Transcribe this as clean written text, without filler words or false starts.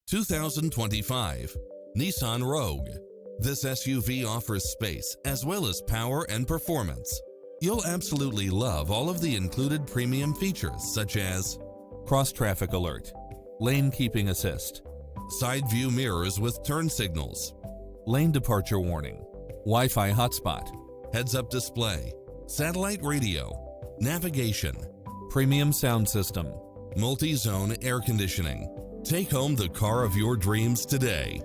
2025 Nissan Rogue. This SUV offers space as well as power and performance. You'll absolutely love all of the included premium features such as cross-traffic alert, lane keeping assist, side view mirrors with turn signals, lane departure warning, Wi-Fi hotspot, heads-up display, satellite radio, navigation, premium sound system, multi-zone air conditioning. Take home the car of your dreams today.